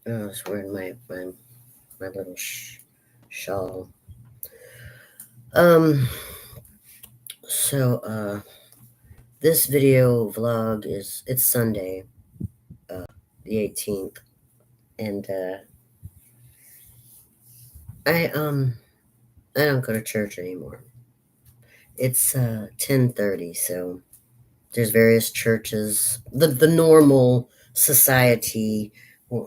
I was wearing my little shawl. Um, so this video vlog it's Sunday, the 18th, and I I don't go to church anymore. It's 10:30, so there's various churches, the normal society,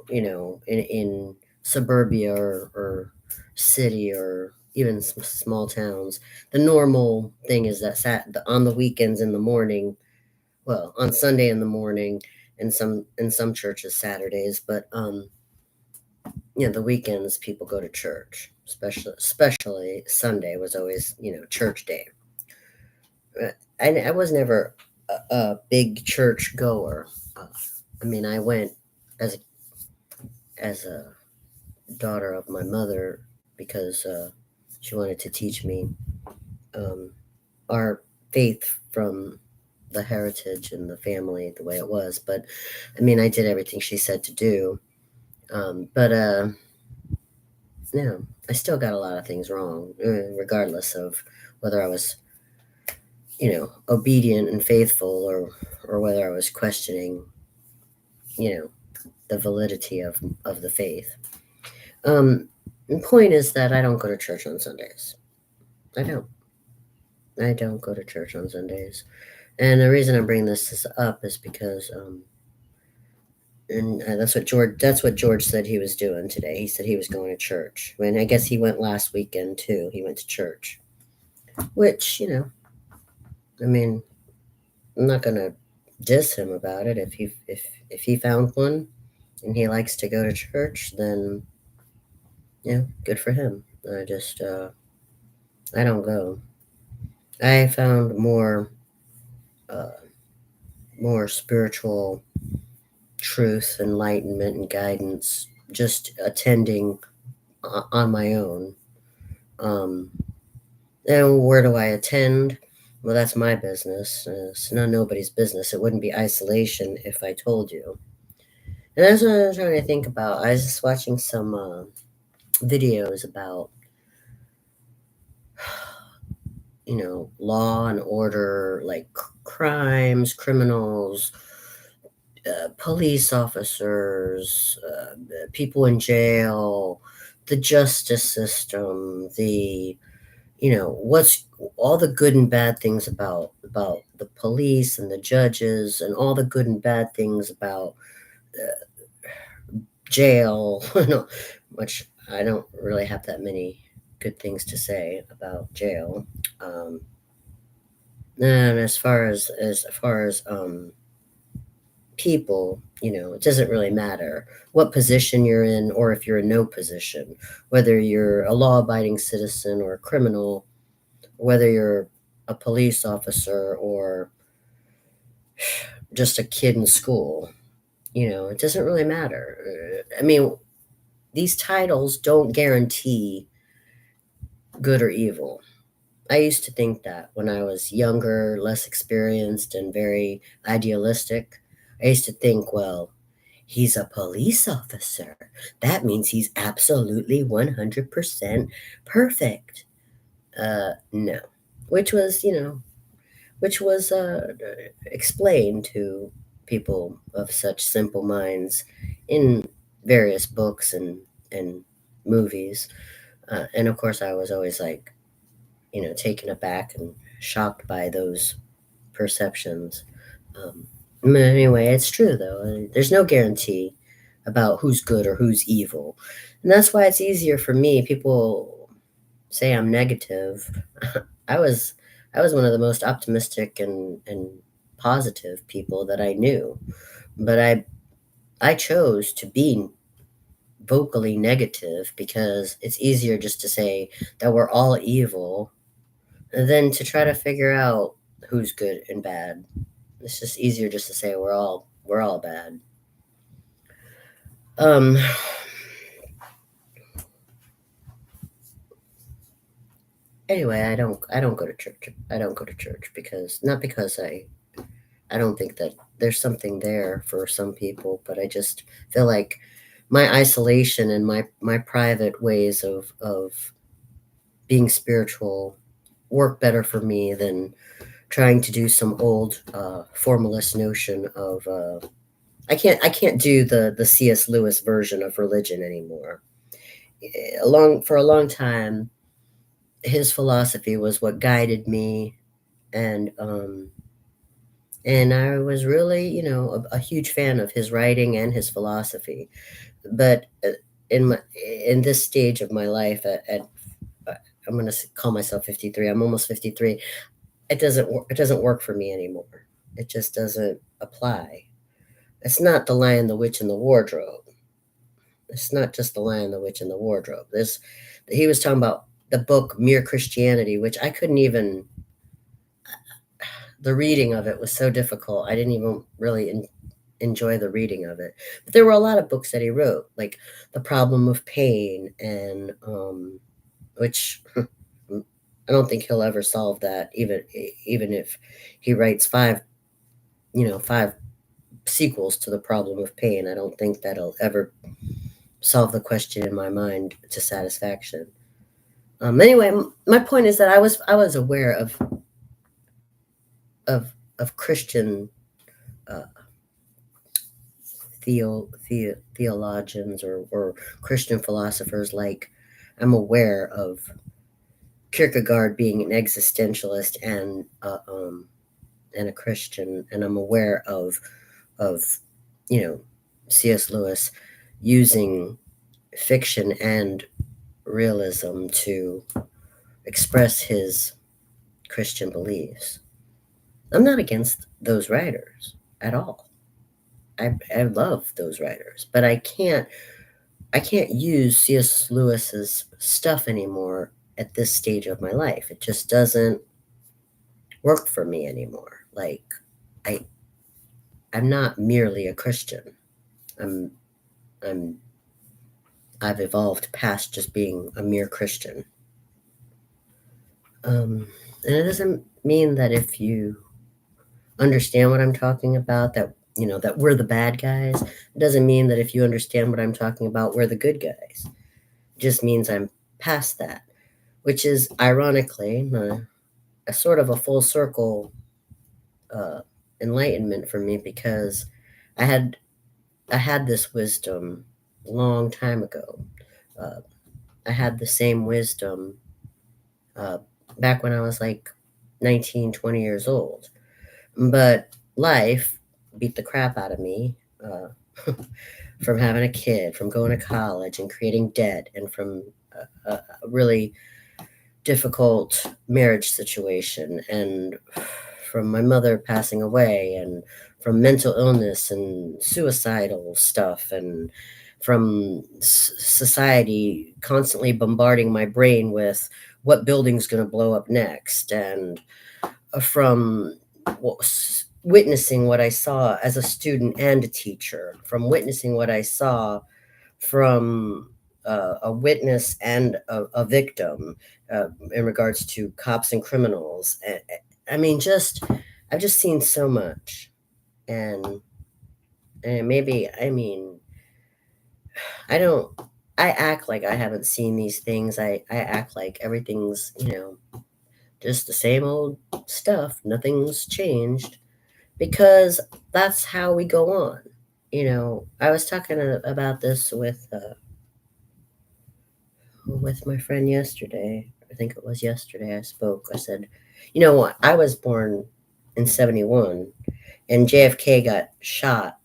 in suburbia or city or even small towns. The normal thing is that on the weekends in the morning, well, on Sunday in the morning, and some churches Saturdays, but the weekends people go to church. Especially Sunday was always church day. I was never a big church goer. Uh, I mean, I went as a daughter of my mother because she wanted to teach me um, our faith from the heritage and the family the way it was. But I mean, I did everything she said to do. But yeah, I still got a lot of things wrong, regardless of whether I was obedient and faithful, or whether I was questioning, you know, the validity of the faith. Um, the point is that I don't go to church on Sundays. I don't. I don't go to church on Sundays, and the reason I'm bringing this up is because, and that's what George said he was doing today. He said he was going to church. I mean, I guess he went last weekend too. He went to church, which I mean, I'm not gonna diss him about it. If he found one and he likes to go to church, then yeah, good for him. I don't go. I found uh, more spiritual truth, enlightenment, and guidance just attending on my own. Um, and where do I attend? Well, that's my business. It's not nobody's business. It wouldn't be isolation if I told you. And that's what I was trying to think about. I was just watching some videos about, law and order, like crimes, criminals, police officers, people in jail, the justice system, what's all the good and bad things about the police and the judges, and all the good and bad things about jail. No, which I don't really have that many good things to say about jail. Um, and as far as people, it doesn't really matter what position you're in, or if you're in no position, whether you're a law-abiding citizen or a criminal, whether you're a police officer or just a kid in school. It doesn't really matter. I mean, these titles don't guarantee good or evil. I used to think that when I was younger, less experienced, and very idealistic. I used to think, well, he's a police officer. That means he's absolutely 100% perfect. No. Which was, explained to people of such simple minds in various books and movies. And of course, I was always like, taken aback and shocked by those perceptions. But anyway, it's true though. There's no guarantee about who's good or who's evil, and that's why it's easier for me. People say I'm negative. I was I was one of the most optimistic and positive people that I knew, but I chose to be vocally negative because it's easier just to say that we're all evil than to try to figure out who's good and bad. It's just easier just to say we're all bad. Um anyway, I don't go to church. I don't go to church because not because I don't think that there's something there for some people, but I just feel like my isolation and my private ways of being spiritual work better for me than trying to do some old formalist notion of I can't do the C.S. Lewis version of religion anymore. For a long time, his philosophy was what guided me, and I was really, a huge fan of his writing and his philosophy. But in this stage of my life, uh, I'm going to call myself 53. I'm almost 53. It doesn't work for me anymore. It just doesn't apply. It's not the Lion, the Witch, and the Wardrobe. It's not just the Lion, the Witch, and the Wardrobe. This He was talking about the book Mere Christianity, which I couldn't even. The reading of it was so difficult. I didn't even really enjoy the reading of it. But there were a lot of books that he wrote, like The Problem of Pain, and which I don't think he'll ever solve that, even if he writes five sequels to The Problem of Pain. I don't think that'll ever solve the question in my mind to satisfaction. Anyway, my point is that I was aware of Christian uh, theologians or Christian philosophers. Like, I'm aware of Kierkegaard being an existentialist and a Christian, and I'm aware of C.S. Lewis using fiction and realism to express his Christian beliefs. I'm not against those writers at all. I love those writers, but I can't use C.S. Lewis's stuff anymore at this stage of my life. It just doesn't work for me anymore. Like, I I'm not merely a Christian. I'm I'm I've evolved past just being a mere Christian. And it doesn't mean that if you understand what I'm talking about, that we're the bad guys. It doesn't mean that if you understand what I'm talking about, we're the good guys. It just means I'm past that, which is ironically a sort of a full circle uh, enlightenment for me, because I had I had this wisdom a long time ago. Uh, I had the same wisdom uh, back when I was like 19, 20 years old. But life beat the crap out of me from having a kid, from going to college and creating debt, and from a really difficult marriage situation, and from my mother passing away, and from mental illness and suicidal stuff, and from society constantly bombarding my brain with what building's going to blow up next, and from witnessing what I saw as a student and a teacher, from witnessing what I saw from a witness and a victim in regards to cops and criminals. I mean, I've just seen so much, and maybe I mean I don't. I act like I haven't seen these things. I act like everything's just the same old stuff. Nothing's changed, because that's how we go on. I was talking about this with my friend yesterday. I think it was yesterday I spoke. I said, you know what? I was born in 71, and JFK got shot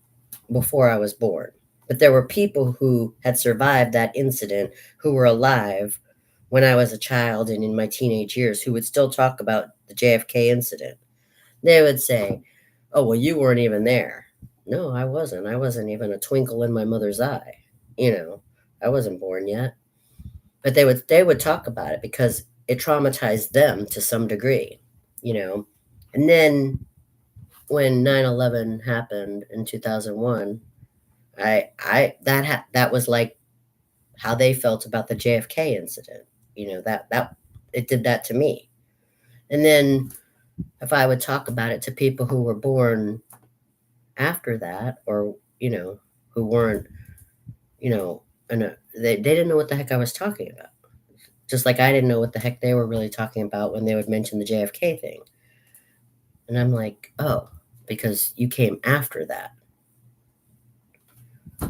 before I was born. But there were people who had survived that incident who were alive when I was a child and in my teenage years who would still talk about the JFK incident. They would say, "Oh, well, you weren't even there." No, I wasn't. I wasn't even a twinkle in my mother's eye. I wasn't born yet. But they would talk about it because it traumatized them to some degree, you know. And then when 9/11 happened in 2001, that was like how they felt about the JFK incident. That it did that to me. And then if I would talk about it to people who were born after that, or who weren't and they didn't know what the heck I was talking about. Just like I didn't know what the heck they were really talking about when they would mention the JFK thing. And I'm like, oh, because you came after that.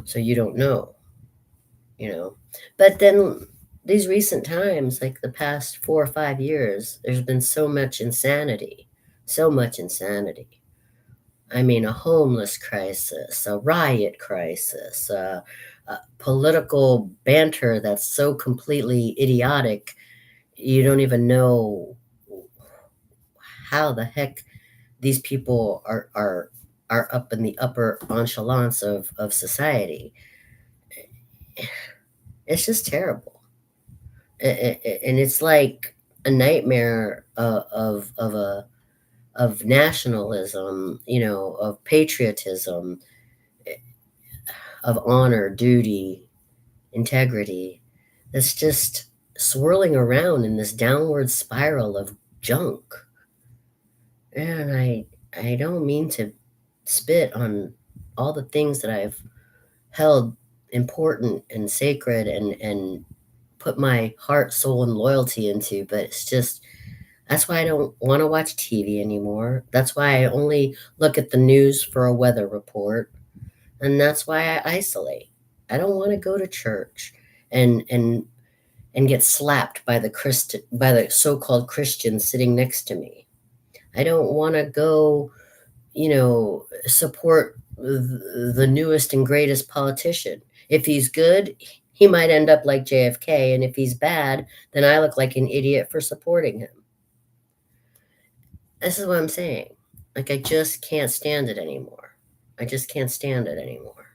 So you don't know. But then these recent times, like the past 4 or 5 years, there's been so much insanity. So much insanity. I mean, a homeless crisis, a riot crisis, political banter that's so completely idiotic, you don't even know how the heck these people are up in the upper echelons of society. It's just terrible. And it's like a nightmare of nationalism, of patriotism, of honor, duty, integrity. That's just swirling around in this downward spiral of junk. And I don't mean to spit on all the things that I've held important and sacred and put my heart, soul, and loyalty into, but it's just that's why I don't want to watch TV anymore. That's why I only look at the news for a weather report, and that's why I isolate. I don't want to go to church and and and get slapped by the so-called Christians sitting next to me. I don't want to go, support the newest and greatest politician. If he's good, he might end up like JFK, and if he's bad, then I look like an idiot for supporting him. This is what I'm saying. Like, I just can't stand it anymore. I just can't stand it anymore.